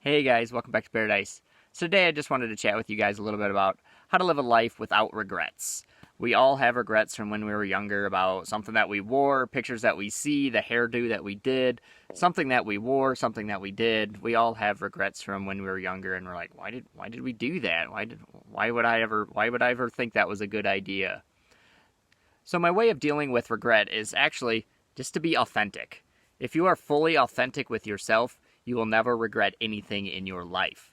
Hey guys, welcome back to Paradise. So today I just wanted to chat with you guys a little bit about how to live a life without regrets. We all have regrets from when we were younger about something that we wore, pictures that we see, the hairdo that we did, something that we wore, something that we did. We all have regrets from when we were younger and we're like, why did we do that? Why would I ever think that was a good idea? So my way of dealing with regret is actually just to be authentic. If you are fully authentic with yourself, you will never regret anything in your life.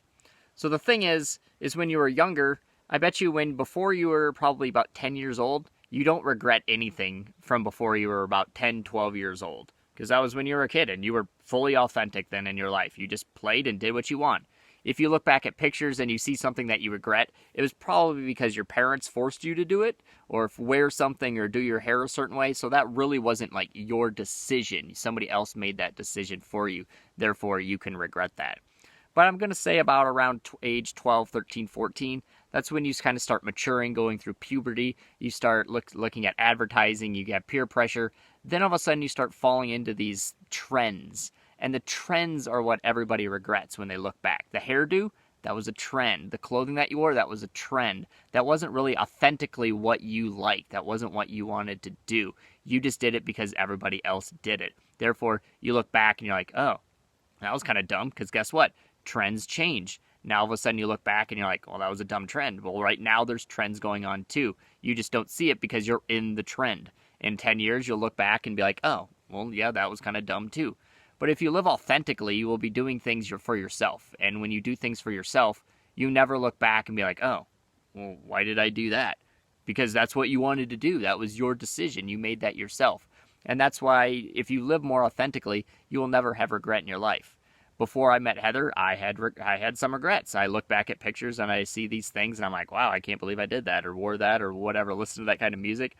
So the thing is when you were younger, I bet you before you were probably about 10 years old, you don't regret anything from before you were about 10, 12 years old. Because that was when you were a kid and you were fully authentic then in your life. You just played and did what you want. If you look back at pictures and you see something that you regret, it was probably because your parents forced you to do it, or wear something or do your hair a certain way. So that really wasn't like your decision. Somebody else made that decision for you. Therefore, you can regret that. But I'm going to say about around age 12, 13, 14, that's when you kind of start maturing, going through puberty. You start looking at advertising, you get peer pressure. Then all of a sudden you start falling into these trends. And the trends are what everybody regrets when they look back. The hairdo, that was a trend. The clothing that you wore, that was a trend. That wasn't really authentically what you liked. That wasn't what you wanted to do. You just did it because everybody else did it. Therefore, you look back and you're like, oh, that was kind of dumb, because guess what? Trends change. Now all of a sudden you look back and you're like, well, that was a dumb trend. Well, right now there's trends going on too. You just don't see it because you're in the trend. In 10 years, you'll look back and be like, oh, well, yeah, that was kind of dumb too. But if you live authentically, you will be doing things for yourself. And when you do things for yourself, you never look back and be like, oh, well, why did I do that? Because that's what you wanted to do. That was your decision. You made that yourself. And that's why if you live more authentically, you will never have regret in your life. Before I met Heather, I had some regrets. I look back at pictures and I see these things and I'm like, wow, I can't believe I did that or wore that or whatever, listen to that kind of music.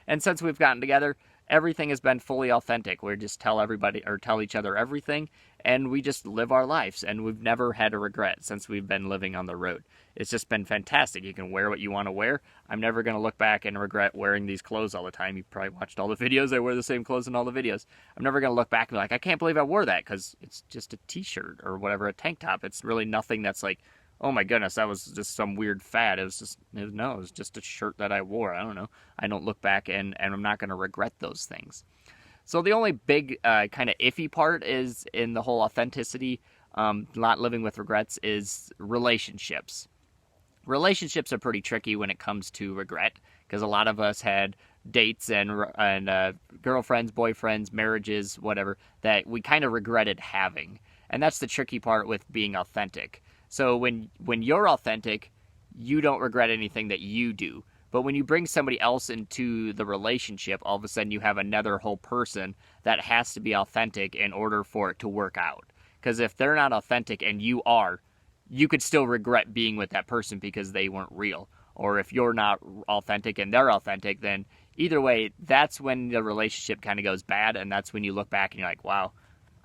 And since we've gotten together, everything has been fully authentic. We just tell everybody or tell each other everything, and we just live our lives, and we've never had a regret since we've been living on the road. It's just been fantastic. You can wear what you want to wear. I'm never going to look back and regret wearing these clothes all the time. You probably watched all the videos. I wear the same clothes in all the videos. I'm never going to look back and be like, I can't believe I wore that, because it's just a t-shirt or whatever, a tank top. It's really nothing that's like, oh my goodness, that was just some weird fad. It was just a shirt that I wore. I don't know. I don't look back and I'm not going to regret those things. So the only big kind of iffy part is in the whole authenticity, not living with regrets, is relationships. Relationships are pretty tricky when it comes to regret, because a lot of us had dates and girlfriends, boyfriends, marriages, whatever, that we kind of regretted having. And that's the tricky part with being authentic. So when you're authentic, you don't regret anything that you do. But when you bring somebody else into the relationship, all of a sudden you have another whole person that has to be authentic in order for it to work out. Because if they're not authentic and you are, you could still regret being with that person because they weren't real. Or if you're not authentic and they're authentic, then either way, that's when the relationship kind of goes bad. And that's when you look back and you're like, wow,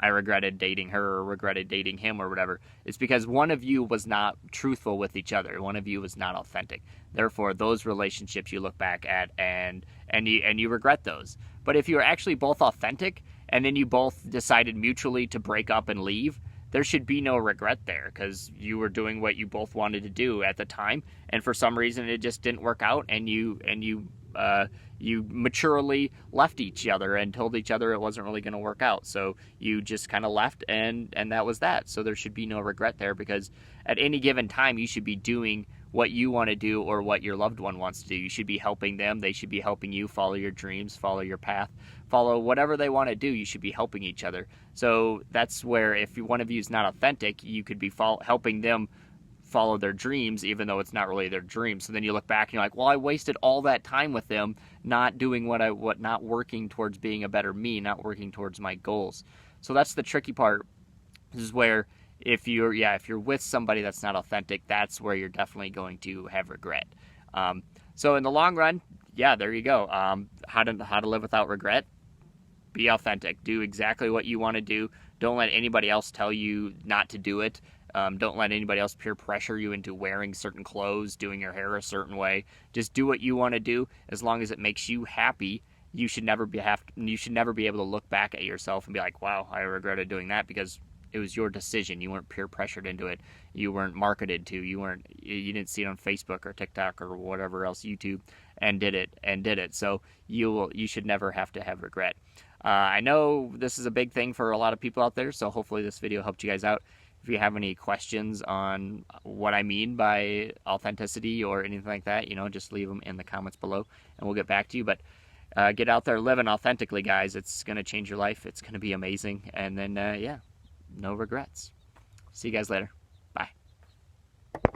I regretted dating her or regretted dating him or whatever. It's because one of you was not truthful with each other. One of you was not authentic. Therefore, those relationships you look back at and you regret those. But if you're actually both authentic and then you both decided mutually to break up and leave, there should be no regret there, because you were doing what you both wanted to do at the time, and for some reason it just didn't work out, and you maturely left each other and told each other it wasn't really going to work out. So you just kind of left, and that was that. So there should be no regret there, because at any given time you should be doing what you want to do or what your loved one wants to do. You should be helping them. They should be helping you follow your dreams, follow your path, follow whatever they want to do. You should be helping each other. So that's where if one of you is not authentic, you could be helping them follow their dreams, even though it's not really their dream. So then you look back and you're like, well, I wasted all that time with them, not doing not working towards being a better me, not working towards my goals. So that's the tricky part. This is where if you're with somebody that's not authentic, that's where you're definitely going to have regret. So in the long run, yeah, there you go. How to live without regret. Be authentic. Do exactly what you want to do. Don't let anybody else tell you not to do it. Don't let anybody else peer pressure you into wearing certain clothes, doing your hair a certain way. Just do what you want to do. As long as it makes you happy, you should never be able to look back at yourself and be like, wow, I regretted doing that, because your decision. You weren't peer pressured into it. You weren't marketed to. You didn't see it on Facebook or TikTok or whatever else, YouTube, and did it. So you should never have to have regret. I know this is a big thing for a lot of people out there, so hopefully this video helped you guys out. If you have any questions on what I mean by authenticity or anything like that, just leave them in the comments below and we'll get back to you. But get out there living authentically, guys. It's going to change your life. It's going to be amazing. And then, yeah, no regrets. See you guys later.